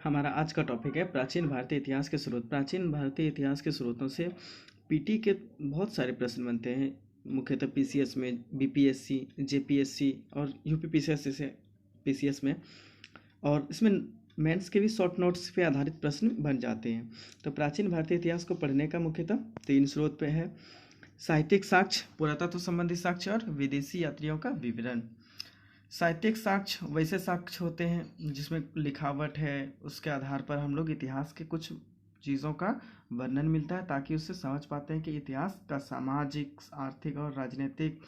हमारा आज का टॉपिक है प्राचीन भारतीय इतिहास के स्रोत। प्राचीन भारतीय इतिहास के स्रोतों से पीटी के बहुत सारे प्रश्न बनते हैं, मुख्यतः पीसीएस में, बीपीएससी, जेपीएससी और यूपी से पीसीएस में, और इसमें मेंस के भी शॉर्ट नोट्स पे आधारित प्रश्न बन जाते हैं। तो प्राचीन भारतीय इतिहास को पढ़ने का मुख्यतः 3 स्रोत पे है: साहित्यिक साक्ष्य, पुरातत्व संबंधी साक्ष्य और विदेशी यात्रियों का विवरण। साहित्यिक साक्ष्य वैसे साक्ष्य होते हैं जिसमें लिखावट है, उसके आधार पर हम लोग इतिहास के कुछ चीज़ों का वर्णन मिलता है ताकि उससे समझ पाते हैं कि इतिहास का सामाजिक, आर्थिक और राजनीतिक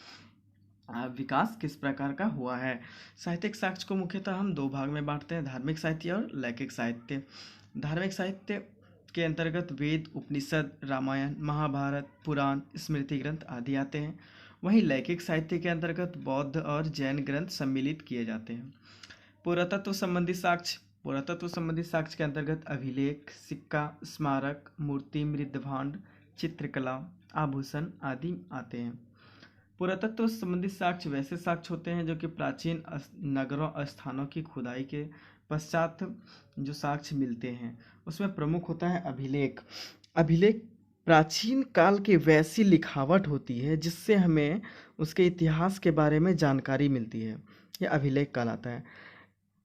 विकास किस प्रकार का हुआ है। साहित्यिक साक्ष्य को मुख्यतः हम 2 भाग में बांटते हैं: धार्मिक साहित्य और लौकिक साहित्य। धार्मिक साहित्य के अंतर्गत वेद, उपनिषद, रामायण, महाभारत, पुराण, स्मृति ग्रंथ आदि आते हैं। वहीं लौकिक साहित्य के अंतर्गत बौद्ध और जैन ग्रंथ सम्मिलित किए जाते हैं। पुरातत्व संबंधी साक्ष्य। पुरातत्व संबंधी साक्ष्य के अंतर्गत अभिलेख, सिक्का, स्मारक, मूर्ति, मृद्भांड, चित्रकला, आभूषण आदि आते हैं। पुरातत्व संबंधी साक्ष्य वैसे साक्ष्य होते हैं जो कि प्राचीन नगरों, स्थानों की खुदाई के पश्चात जो साक्ष्य मिलते हैं, उसमें प्रमुख होता है अभिलेख। अभिलेख प्राचीन काल की वैसी लिखावट होती है जिससे हमें उसके इतिहास के बारे में जानकारी मिलती है, यह अभिलेख कहलाता है।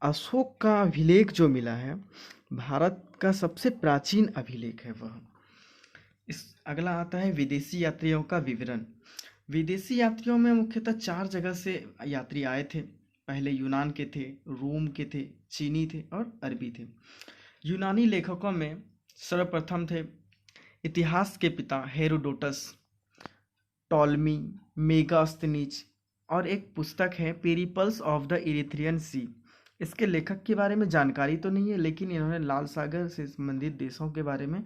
अशोक का अभिलेख जो मिला है, भारत का सबसे प्राचीन अभिलेख है वह। अगला आता है विदेशी यात्रियों का विवरण। विदेशी यात्रियों में मुख्यतः 4 जगह से यात्री आए थे। पहले यूनान के थे, रोम के थे, चीनी थे और अरबी थे। यूनानी लेखकों में सर्वप्रथम थे इतिहास के पिता हेरोडोटस, टॉलमी, मेगास्थनीज, और एक पुस्तक है पेरिपल्स ऑफ द इरिथ्रियन सी। इसके लेखक के बारे में जानकारी तो नहीं है, लेकिन इन्होंने लाल सागर से संबंधित देशों के बारे में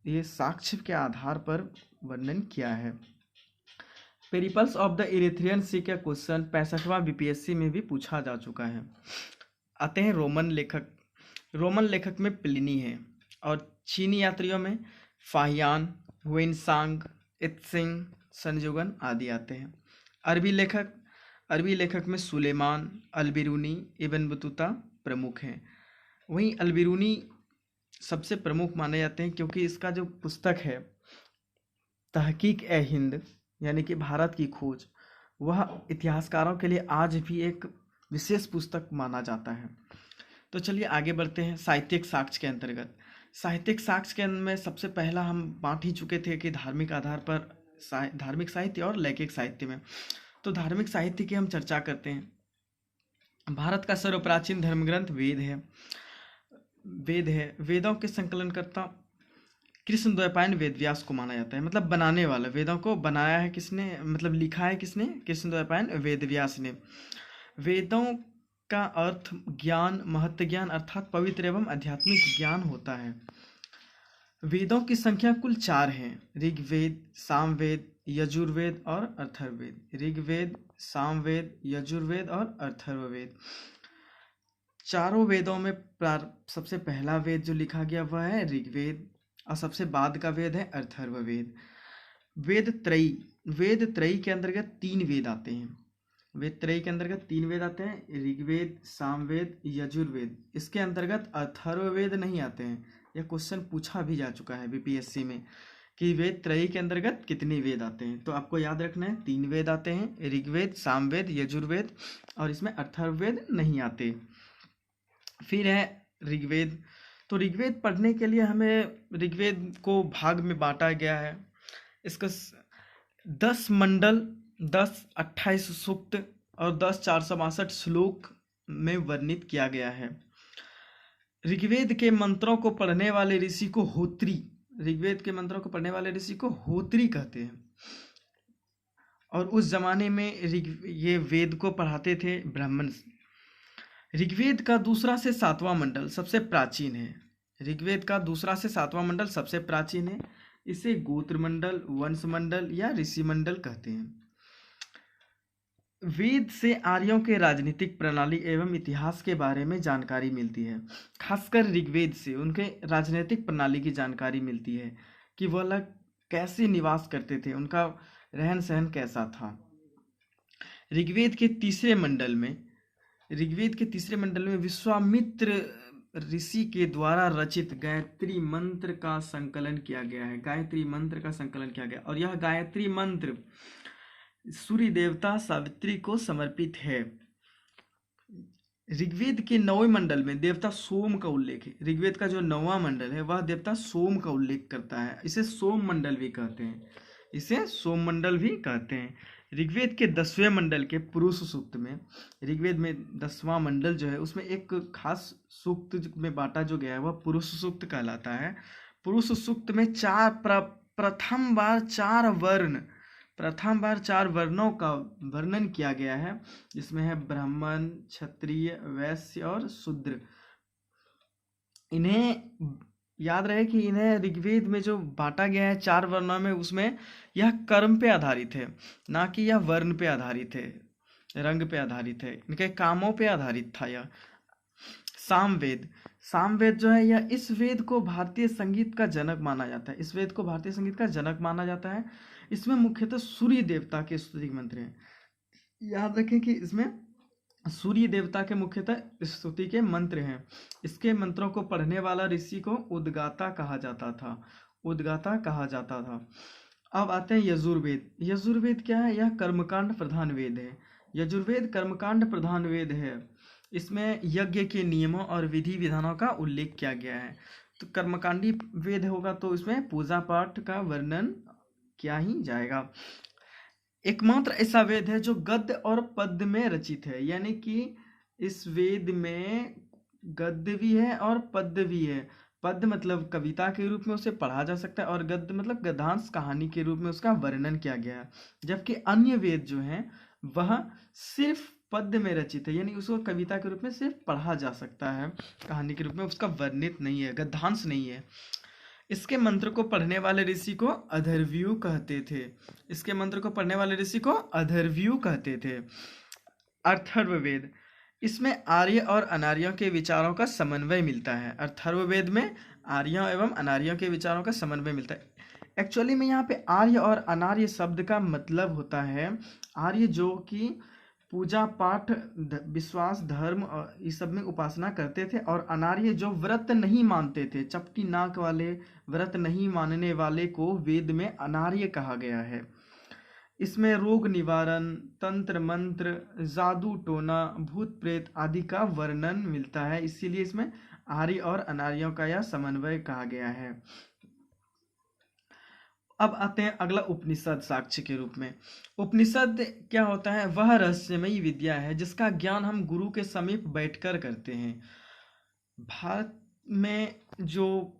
ये साक्ष्य के आधार पर वर्णन किया है। पेरिपल्स ऑफ द इरिथ्रियन सी का क्वेश्चन 65वां बीपीएससी में भी पूछा जा चुका है। आते हैं रोमन लेखक। रोमन लेखक में प्लिनी है और चीनी यात्रियों में फाहियान, हुएनसांग, इत्सिंग, संजुगन आदि आते हैं। अरबी लेखक में सुलेमान, अलबिरूनी, इब्न बतूता प्रमुख हैं। वहीं अलबिरूनी सबसे प्रमुख माने जाते हैं क्योंकि इसका जो पुस्तक है तहकीक ए हिंद, यानी कि भारत की खोज, वह इतिहासकारों के लिए आज भी एक विशेष पुस्तक माना जाता है। तो चलिए आगे बढ़ते हैं। साहित्यिक साक्ष्य के अंतर्गत, साहित्यिक साक्ष्य के में सबसे पहला हम बांट ही चुके थे कि धार्मिक आधार पर धार्मिक साहित्य और लौकिक साहित्य में। तो धार्मिक साहित्य की हम चर्चा करते हैं। भारत का सर्वप्राचीन धर्मग्रंथ वेद है। वेदों के संकलनकर्ता कृष्णद्वैपायन वेदव्यास को माना जाता है। मतलब बनाने वाला, वेदों को बनाया है किसने, मतलब लिखा है किसने? कृष्णद्वैपायन वेदव्यास ने। वेदों का अर्थ ज्ञान, महत्व ज्ञान अर्थात पवित्र एवं आध्यात्मिक ज्ञान होता है। वेदों की संख्या कुल 4 हैं: ऋग्वेद, सामवेद, यजुर्वेद और अथर्ववेद। ऋग्वेद, सामवेद, यजुर्वेद और अथर्ववेद। चारों वेदों में सबसे पहला वेद जो लिखा गया वह है ऋग्वेद, और सबसे बाद का वेद है अथर्ववेद। वेद त्रयी के अंतर्गत 3 वेद आते हैं। वेद त्रयी के अंतर्गत 3 वेद आते हैं: ऋग्वेद, सामवेद, यजुर्वेद। इसके अंतर्गत अथर्ववेद नहीं आते हैं। यह क्वेश्चन पूछा भी जा चुका है बीपीएससी में कि वेद त्रयी के अंतर्गत कितने वेद आते हैं। तो आपको याद रखना है 3 वेद आते हैं: ऋग्वेद, सामवेद, यजुर्वेद, और इसमें अथर्ववेद नहीं आते। फिर है ऋग्वेद। तो ऋग्वेद पढ़ने के लिए हमें ऋग्वेद को भाग में बांटा गया है। इसका 10 मंडल, 28 सूक्त और 462 श्लोक में वर्णित किया गया है। ऋग्वेद के मंत्रों को पढ़ने वाले ऋषि को होत्री कहते हैं। और उस जमाने में ये वेद को पढ़ाते थे ब्राह्मण। ऋग्वेद का 2 से 7वां मंडल सबसे प्राचीन है। ऋग्वेद का 2 से 7वां मंडल सबसे प्राचीन है। इसे गोत्र मंडल, वंश मंडल या ऋषि मंडल कहते हैं। वेद से आर्यों के राजनीतिक प्रणाली एवं इतिहास के बारे में जानकारी मिलती है। खासकर ऋग्वेद से उनके राजनीतिक प्रणाली की जानकारी मिलती है कि वह लोग कैसे निवास करते थे, उनका रहन सहन कैसा था। ऋग्वेद के तीसरे मंडल में विश्वामित्र ऋषि के द्वारा रचित गायत्री मंत्र का संकलन किया गया है। गायत्री मंत्र का संकलन किया गया और यह गायत्री मंत्र सूर्य देवता सावित्री को समर्पित है। ऋग्वेद के 9वें मंडल में देवता सोम का उल्लेख है। ऋग्वेद का जो 9वां मंडल है वह देवता सोम का उल्लेख करता है। इसे सोम मंडल भी कहते हैं, इसे सोम मंडल भी कहते हैं। ऋग्वेद के 10वें मंडल के पुरुष सूक्त में, ऋग्वेद में 10वां मंडल जो है उसमें एक खास सूक्त में बांटा जो गया है वह पुरुष सूक्त कहलाता है। पुरुष सूक्त में प्रथम बार चार वर्णों का वर्णन किया गया है, जिसमें है ब्राह्मण, क्षत्रिय, वैश्य और शूद्र। इन्हें याद रहे कि इन्हें ऋग्वेद में जो बांटा गया है 4 वर्णों में, उसमें यह कर्म पे आधारित है, ना कि यह वर्ण पे आधारित है, रंग पे आधारित है, इनके कामों पे आधारित था यह। सामवेद जो है यह इस वेद को भारतीय संगीत का जनक माना जाता है। इस वेद को भारतीय संगीत का जनक माना जाता है। इसमें मुख्यतः सूर्य देवता के स्तुति मंत्र हैं। याद रखें कि इसमें सूर्य देवता के मुख्यतः स्तुति के मंत्र हैं। इसके मंत्रों को पढ़ने वाला ऋषि को उद्गाता कहा जाता था। अब आते हैं यजुर्वेद। यजुर्वेद क्या है? यह कर्मकांड प्रधान वेद है। यजुर्वेद कर्मकांड प्रधान वेद है। इसमें यज्ञ के नियमों और विधि विधानों का उल्लेख किया गया है। तो कर्मकांडी वेद होगा तो इसमें पूजा पाठ का वर्णन किया ही जाएगा। एकमात्र ऐसा वेद है जो गद्य और पद्य में रचित है, यानी कि इस वेद में गद्य भी है और पद्य भी है। पद्य मतलब कविता के रूप में उसे पढ़ा जा सकता है और गद्य मतलब गद्यांश कहानी के रूप में उसका वर्णन किया गया है। जबकि अन्य वेद जो हैं वह सिर्फ पद्य में रचित है, यानी उसको कविता के रूप में सिर्फ पढ़ा जा सकता है, कहानी के रूप में उसका वर्णित नहीं है, गद्यांश नहीं है। इसके मंत्र को पढ़ने वाले ऋषि को अधर्व्यू कहते थे। अथर्ववेद, इसमें आर्य और अनार्यों के विचारों का समन्वय मिलता है। अथर्ववेद में आर्यों एवं अनार्यों के विचारों का समन्वय मिलता है। एक्चुअली में यहाँ पे आर्य और अनार्य शब्द का मतलब होता है आर्य जो कि पूजा पाठ, विश्वास, धर्म और इस सब में उपासना करते थे, और अनार्य जो व्रत नहीं मानते थे, चपटी नाक वाले, व्रत नहीं मानने वाले को वेद में अनार्य कहा गया है। इसमें रोग निवारण, तंत्र मंत्र, जादू टोना, भूत प्रेत आदि का वर्णन मिलता है, इसीलिए इसमें आर्य और अनार्यों का यह समन्वय कहा गया है। अब आते हैं अगला उपनिषद साक्ष्य के रूप में। उपनिषद क्या होता है? वह रहस्यमयी विद्या है जिसका ज्ञान हम गुरु के समीप बैठकर करते हैं। भारत में जो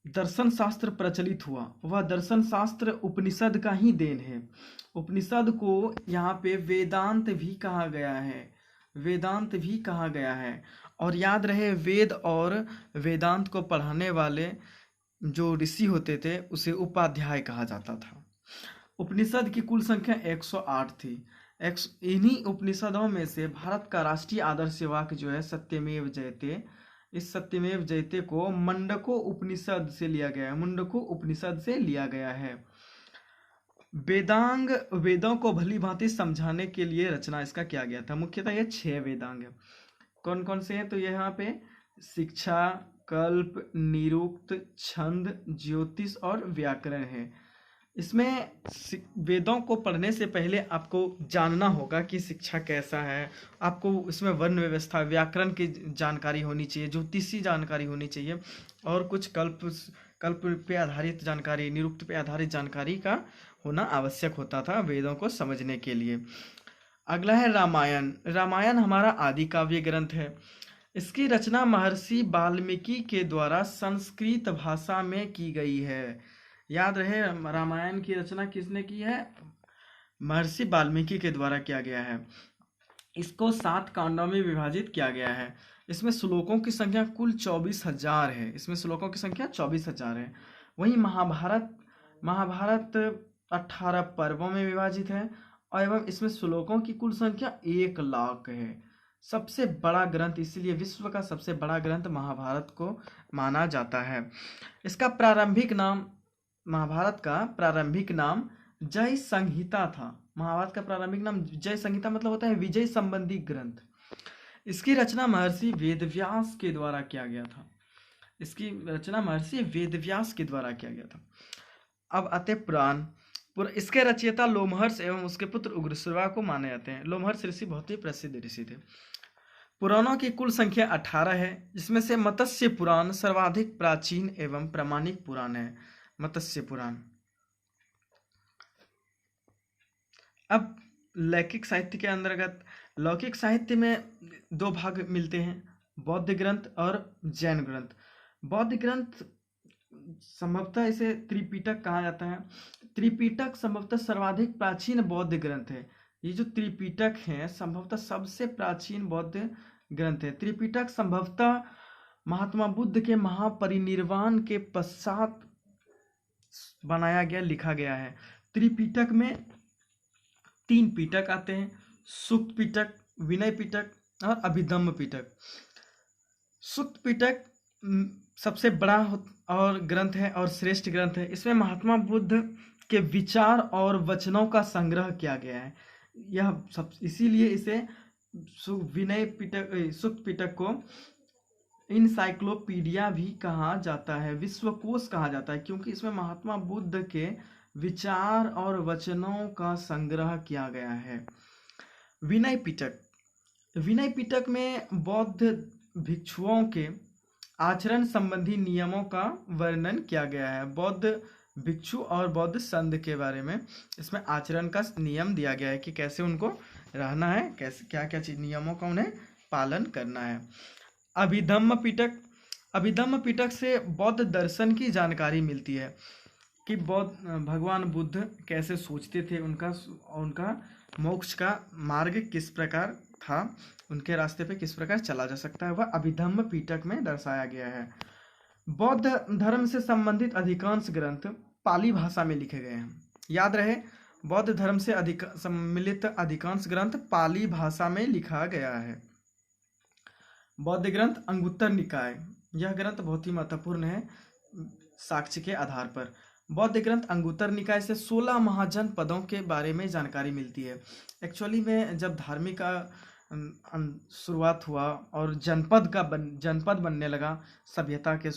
दर्शन शास्त्र प्रचलित हुआ वह दर्शन शास्त्र उपनिषद का ही देन है। उपनिषद को यहाँ पे वेदांत भी कहा गया है। और याद रहे, वेद और वेदांत को पढ़ाने वाले जो ऋषि होते थे उसे उपाध्याय कहा जाता था। उपनिषद की कुल संख्या 108 थी। इन्हीं उपनिषदों में से भारत का राष्ट्रीय आदर्श वाक्य जो है सत्यमेव जयते, इस सत्यमेव जयते को मुंडको उपनिषद से लिया गया है। वेदों को भली भांति समझाने के लिए रचना इसका किया गया था। मुख्यतः ये 6 वेदांग है। कौन कौन से हैं? तो यहाँ पे शिक्षा, कल्प, निरुक्त, छंद, ज्योतिष और व्याकरण है। इसमें वेदों को पढ़ने से पहले आपको जानना होगा कि शिक्षा कैसा है, आपको इसमें वर्ण व्यवस्था, व्याकरण की जानकारी होनी चाहिए, ज्योतिषी जानकारी होनी चाहिए, और कुछ कल्प पे आधारित जानकारी, निरुक्त पे आधारित जानकारी का होना आवश्यक होता था वेदों को समझने के लिए। अगला है रामायण। रामायण हमारा आदि काव्य ग्रंथ है। इसकी रचना महर्षि वाल्मीकि के द्वारा संस्कृत भाषा में की गई है। याद रहे, रामायण की रचना किसने की है? महर्षि वाल्मीकि के द्वारा किया गया है। इसको 7 कांडों में विभाजित किया गया है। इसमें श्लोकों की संख्या कुल 24,000 है। वहीं महाभारत 18 पर्वों में विभाजित है और एवं इसमें श्लोकों की कुल संख्या 1 लाख है। सबसे बड़ा ग्रंथ, इसीलिए विश्व का सबसे बड़ा ग्रंथ महाभारत को माना जाता है। इसका प्रारंभिक नाम, महाभारत का प्रारंभिक नाम जय संहिता था। महाभारत का प्रारंभिक नाम जय संहिता मतलब होता है विजय संबंधी ग्रंथ। इसकी रचना महर्षि वेदव्यास के द्वारा किया गया था। इसकी रचना महर्षि वेदव्यास के द्वारा किया गया था। अब आते पुराण। इसके रचयिता लोमहर्ष एवं उसके पुत्र उग्रश्रवा को माने जाते हैं। लोमहर्ष ऋषि बहुत ही प्रसिद्ध ऋषि थे। पुराणों की कुल संख्या 18 है, जिसमें से मत्स्य पुराण सर्वाधिक प्राचीन एवं प्रामाणिक पुराण है। मत्स्य पुराण। अब लौकिक साहित्य के अंतर्गत लौकिक साहित्य में दो भाग मिलते हैं, बौद्ध ग्रंथ और जैन ग्रंथ। बौद्ध ग्रंथ संभवतः इसे त्रिपिटक कहा जाता है। त्रिपिटक संभवतः सर्वाधिक प्राचीन बौद्ध ग्रंथ है। ये जो त्रिपिटक है संभवतः सबसे प्राचीन बौद्ध ग्रंथ है। त्रिपिटक संभवतः महात्मा बुद्ध के महापरिनिर्वाण के पश्चात बनाया गया, लिखा गया है। त्रिपिटक में 3 पिटक आते हैं, सुक्त पिटक, विनय पिटक और अभिधम्म पिटक। सुक्त पिटक सबसे बड़ा और ग्रंथ है और श्रेष्ठ ग्रंथ है। इसमें महात्मा बुद्ध के विचार और वचनों का संग्रह किया गया है। यह सब इसीलिए इसे विनय पिटक, सुक्त पिटक को इनसाइक्लोपीडिया भी कहा जाता है, विश्वकोश कहा जाता है, क्योंकि इसमें महात्मा बुद्ध के विचार और वचनों का संग्रह किया गया है। विनय पिटक। विनय पिटक में बौद्ध भिक्षुओं के आचरण संबंधी नियमों का वर्णन किया गया है। बौद्ध भिक्षु और बौद्ध संत के बारे में इसमें आचरण का नियम दिया गया है कि कैसे उनको रहना है, कैसे क्या क्या चीज नियमों का उन्हें पालन करना है। अभिधम्म पिटक। अभिधम्म पिटक से बौद्ध दर्शन की जानकारी मिलती है कि बौद्ध भगवान बुद्ध कैसे सोचते थे, उनका मोक्ष का मार्ग किस प्रकार था, उनके रास्ते पे किस प्रकार चला जा सकता है, वह अभिधम्म पिटक में दर्शाया गया है। बौद्ध धर्म से संबंधित अधिकांश ग्रंथ पाली भाषा में लिखे गए हैं। याद रहे, बौद्ध धर्म से सम्मिलित अधिकांश ग्रंथ पाली भाषा में लिखा गया है। बौद्ध ग्रंथ अंगुत्तर निकाय। यह ग्रंथ बहुत ही महत्वपूर्ण है साक्ष्य के आधार पर। बौद्ध ग्रंथ अंगुत्तर निकाय से 16 महाजनपदों के बारे में जानकारी मिलती है। एक्चुअली में जब धार्मिक शुरुआत हुआ और जनपद बनने लगा, सभ्यता के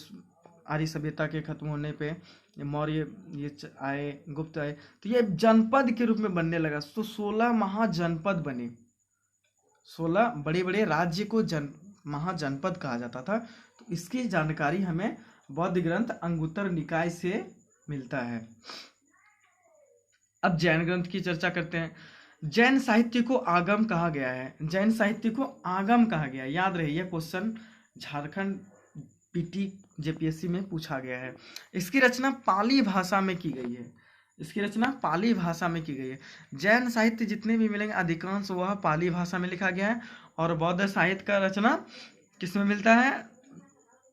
आर्य सभ्यता के खत्म होने पे मौर्य ये आए, गुप्त आए, तो ये जनपद के रूप में बनने लगा। तो 16 महाजनपद बने। 16 बड़े बड़े राज्य को महाजनपद कहा जाता था। तो इसकी जानकारी हमें बौद्ध ग्रंथ अंगुत्तर निकाय से मिलता है। अब जैन ग्रंथ की चर्चा करते हैं। जैन साहित्य को आगम कहा गया है। जैन साहित्य को आगम कहा गया है। याद रहे, यह क्वेश्चन झारखंड पीटी जेपीएससी में पूछा गया है। इसकी रचना पाली भाषा में की गई है। इसकी रचना पाली भाषा में की गई है। जैन साहित्य जितने भी मिलेंगे अधिकांश वह पाली भाषा में लिखा गया है। और बौद्ध साहित्य का रचना किसमें मिलता है,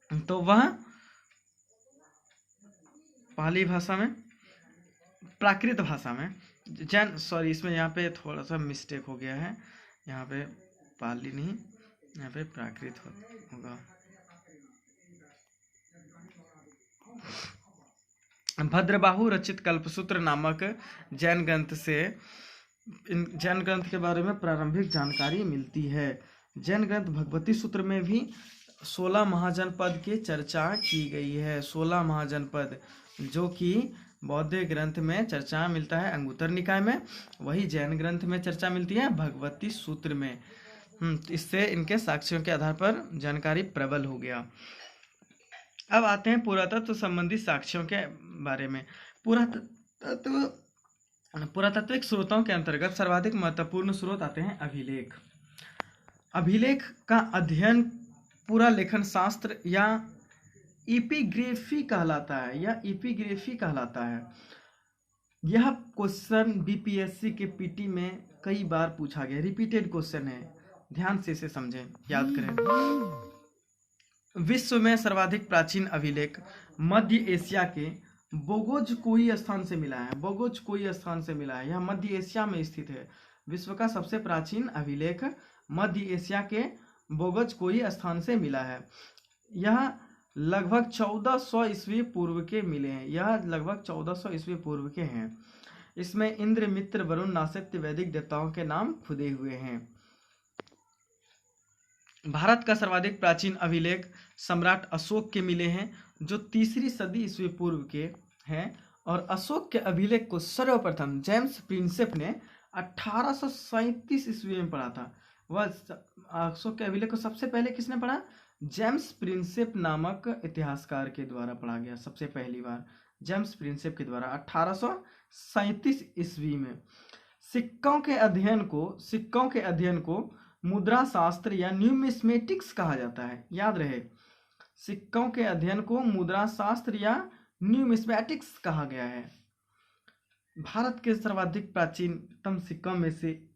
तो वह पाली भाषा में, प्राकृत भाषा में। जैन इसमें यहाँ पे थोड़ा सा मिस्टेक हो गया है, यहाँ पे पाली नहीं, यहाँ पे प्राकृत होगा। भद्रबाहु रचित कल्पसूत्र नामक जैन ग्रंथ से जैन ग्रंथ के बारे में प्रारंभिक जानकारी मिलती है। जैन ग्रंथ भगवती सूत्र में भी 16 महाजनपद की चर्चा की गई है। 16 महाजनपद जो कि बौद्ध ग्रंथ में चर्चा मिलता है अंगुत्तर निकाय में, वही जैन ग्रंथ में चर्चा मिलती है भगवती सूत्र में। इससे इनके साक्ष्यों के आधार पर जानकारी प्रबल हो गया। अब आते हैं पुरातत्व संबंधी साक्ष्यों के बारे में। पुरातात्विक स्रोतों के अंतर्गत सर्वाधिक महत्वपूर्ण स्रोत आते हैं अभिलेख। अभिलेख का अध्ययन पूरा लेखन शास्त्र या एपिग्राफी कहलाता है, यह क्वेश्चन बीपीएससी के पीटी में कई बार पूछा गया, रिपीटेड क्वेश्चन है, ध्यान से इसे समझें, याद करें। विश्व में सर्वाधिक प्राचीन अभिलेख मध्य एशिया के बोगोजकोई स्थान से मिला है। यह मध्य एशिया में स्थित है। विश्व का सबसे प्राचीन अभिलेख मध्य एशिया के बोगोजकोई स्थान से मिला है। यह लगभग 1400 ईस्वी पूर्व के मिले हैं। इसमें इंद्र, मित्र, वरुण, नासत्य वैदिक देवताओं के नाम खुदे हुए हैं। भारत का सर्वाधिक प्राचीन अभिलेख सम्राट अशोक के मिले हैं, जो 3री सदी ईस्वी पूर्व के हैं। और अशोक के अभिलेख को सर्वप्रथम जेम्स प्रिंसेप ने 1837 ईस्वी में पढ़ा था। वह अशोक के अभिलेख को सबसे पहले किसने पढ़ा? जेम्स प्रिंसेप नामक इतिहासकार के द्वारा पढ़ा गया, सबसे पहली बार जेम्स प्रिंसेप के द्वारा 1837 ईस्वी में। सिक्कों के अध्ययन को मुद्रा शास्त्र या न्यूमिस्मेटिक्स कहा जाता है। याद रहे, सिक्कों के अध्ययन को मुद्रा शास्त्र या न्यूमिस्मेटिक्स कहा गया है। भारत के सर्वाधिक प्राचीनतम सिक्कों में से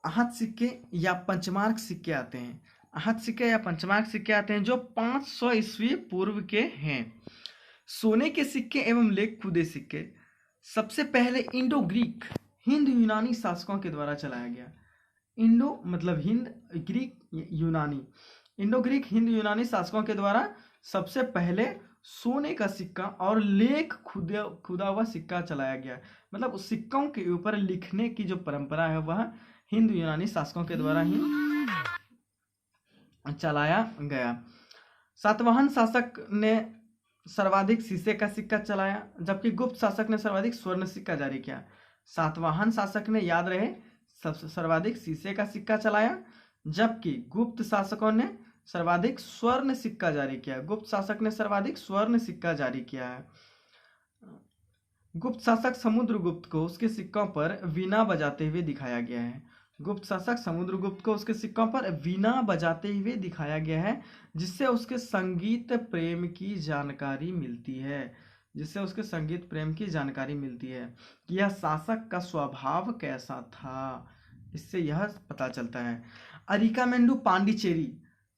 आहत सिक्के या पंचमार्क सिक्के आते हैं। आहत सिक्के या पंचमार्क सिक्के आते हैं जो 500 ईस्वी पूर्व के हैं। सोने के सिक्के एवं लेख खुदे सिक्के सबसे पहले इंडो ग्रीक हिंद यूनानी शासकों के द्वारा चलाया गया। इंडो मतलब हिंद, ग्रीक यूनानी, इंडो ग्रीक हिंद यूनानी शासकों के द्वारा सबसे पहले सोने का सिक्का और लेख खुदा हुआ सिक्का चलाया गया। मतलब उस सिक्कों के ऊपर लिखने की जो परंपरा है वह हिंद यूनानी शासकों के द्वारा ही चलाया गया। सातवाहन शासक ने सर्वाधिक शीशे का सिक्का चलाया, जबकि गुप्त शासक ने सर्वाधिक स्वर्ण सिक्का जारी किया। सातवाहन शासक ने, याद रहे, सर्वाधिक शीशे का सिक्का चलाया, जबकि गुप्त शासकों ने सर्वाधिक स्वर्ण सिक्का जारी किया। गुप्त शासक ने सर्वाधिक स्वर्ण सिक्का जारी किया है। गुप्त शासक समुद्रगुप्त को उसके सिक्कों पर वीणा बजाते हुए दिखाया गया है। गुप्त शासक समुद्रगुप्त को उसके सिक्कों पर वीणा बजाते हुए दिखाया गया है, जिससे उसके संगीत प्रेम की जानकारी मिलती है। कि यह शासक का स्वभाव कैसा था, इससे यह पता चलता है। अरिकामेंडू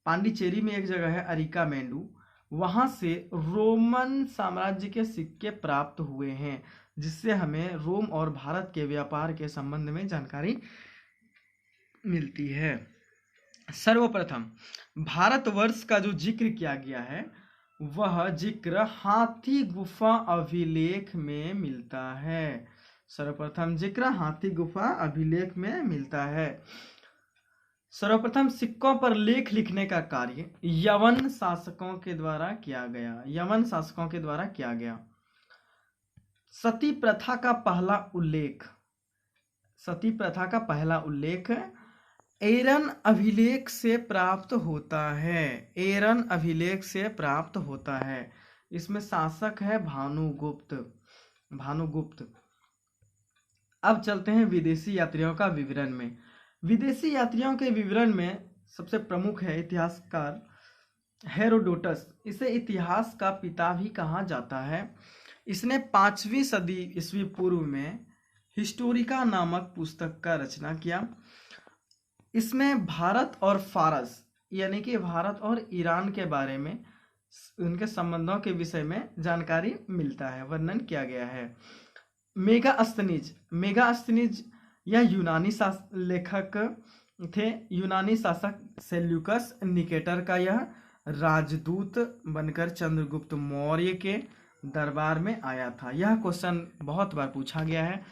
पांडिचेरी में एक जगह है अरिकामेंडू, वहां से रोमन साम्राज्य के सिक्के प्राप्त हुए हैं, जिससे हमें रोम और भारत के व्यापार के संबंध में जानकारी मिलती है। सर्वप्रथम भारतवर्ष का जो जिक्र किया गया है वह जिक्र हाथी गुफा अभिलेख में मिलता है। सर्वप्रथम जिक्र हाथी गुफा अभिलेख में मिलता है। सर्वप्रथम सिक्कों पर लेख लिखने का कार्य यवन शासकों के द्वारा किया गया। सती प्रथा का पहला उल्लेख एरन अभिलेख से प्राप्त होता है। इसमें शासक है भानुगुप्त। अब चलते हैं विदेशी यात्रियों का विवरण में। विदेशी यात्रियों के विवरण में सबसे प्रमुख है इतिहासकार हेरोडोटस। इसे इतिहास का पिता भी कहा जाता है। इसने 5वीं सदी ईस्वी पूर्व में हिस्टोरिका नामक पुस्तक का रचना किया। इसमें भारत और फारस यानी कि भारत और ईरान के बारे में, उनके संबंधों के विषय में जानकारी मिलता है, वर्णन किया गया है। मेगास्थनीज यह यूनानी लेखक थे। यूनानी शासक सेल्यूकस निकेटर का यह राजदूत बनकर चंद्रगुप्त मौर्य के दरबार में आया था। यह क्वेश्चन बहुत बार पूछा गया है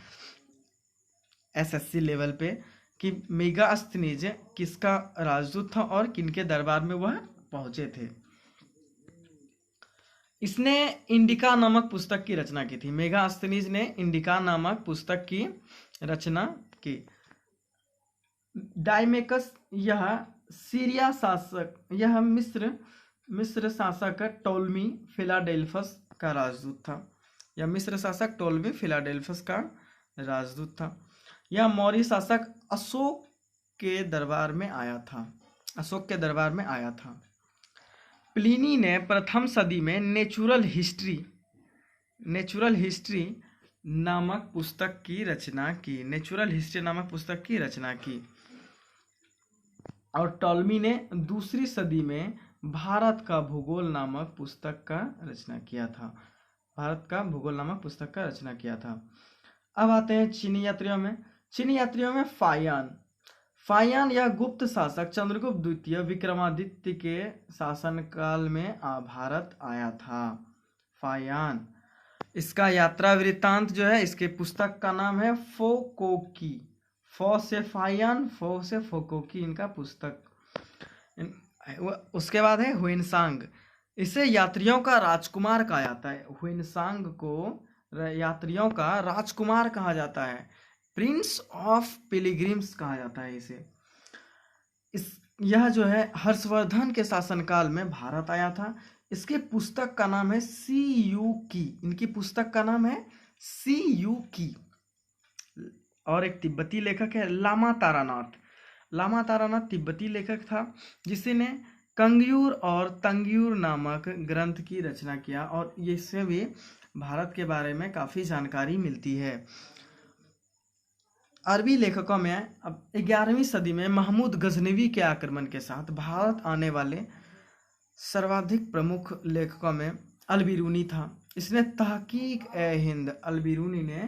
एसएससी लेवल पे कि मेगास्थनीज किसका राजदूत था और किनके दरबार में वह पहुंचे थे। इसने इंडिका नामक पुस्तक की रचना की थी। मेगास्थनीज ने इंडिका नामक पुस्तक की रचना की। डायमेकस यह सीरिया शासक, यह मिस्र शासक टोलमी फिलाडेल्फस का राजदूत था। यह मौर्य शासक अशोक के दरबार में आया था। प्लिनी ने प्रथम सदी में नेचुरल हिस्ट्री नामक पुस्तक की रचना की। और टॉलमी ने दूसरी सदी में भारत का भूगोल नामक पुस्तक का रचना किया था। अब आते हैं चीनी यात्रियों में फायान यह गुप्त शासक चंद्रगुप्त द्वितीय विक्रमादित्य के शासनकाल में भारत आया था। फायान, इसका यात्रा वृत्तांत जो है, इसके पुस्तक का नाम है फोकोकी। फो से फायान, फो से फोकोकी इनका पुस्तक। उसके बाद है हुइनसांग, इसे यात्रियों का राजकुमार कहा जाता है। हुइनसांग को यात्रियों का राजकुमार कहा जाता है, प्रिंस ऑफ पिलिग्रिम्स कहा जाता है इसे। यह जो है हर्षवर्धन के शासनकाल में भारत आया था। इसके पुस्तक का नाम है सी यू की, इनकी पुस्तक का नाम है सी यू की। और एक तिब्बती लेखक है लामा तारानाथ। लामा तारानाथ तिब्बती लेखक था जिसने कंग्यूर और तंग्यूर नामक ग्रंथ की रचना किया, और इससे भी भारत के बारे में काफ़ी जानकारी मिलती है। अरबी लेखकों में अब 11वीं सदी में महमूद गजनवी के आक्रमण के साथ भारत आने वाले सर्वाधिक प्रमुख लेखकों में अलबिरूनी था। इसने तहकीक ए हिंद, अलबिरूनी ने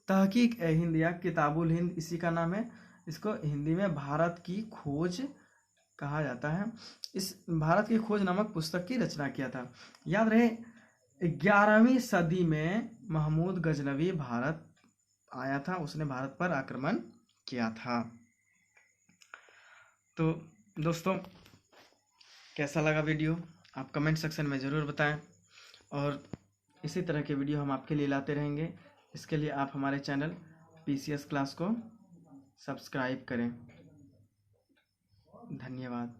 तहकीक ए हिंद या किताबुल हिंद, इसी का नाम है, इसको हिंदी में भारत की खोज कहा जाता है, इस भारत की खोज नामक पुस्तक की रचना किया था। याद रहे 11वीं सदी में महमूद गजनवी भारत आया था, उसने भारत पर आक्रमण किया था। तो दोस्तों कैसा लगा वीडियो आप कमेंट सेक्शन में ज़रूर बताएं, और इसी तरह के वीडियो हम आपके लिए लाते रहेंगे। इसके लिए आप हमारे चैनल PCS क्लास को सब्सक्राइब करें। धन्यवाद।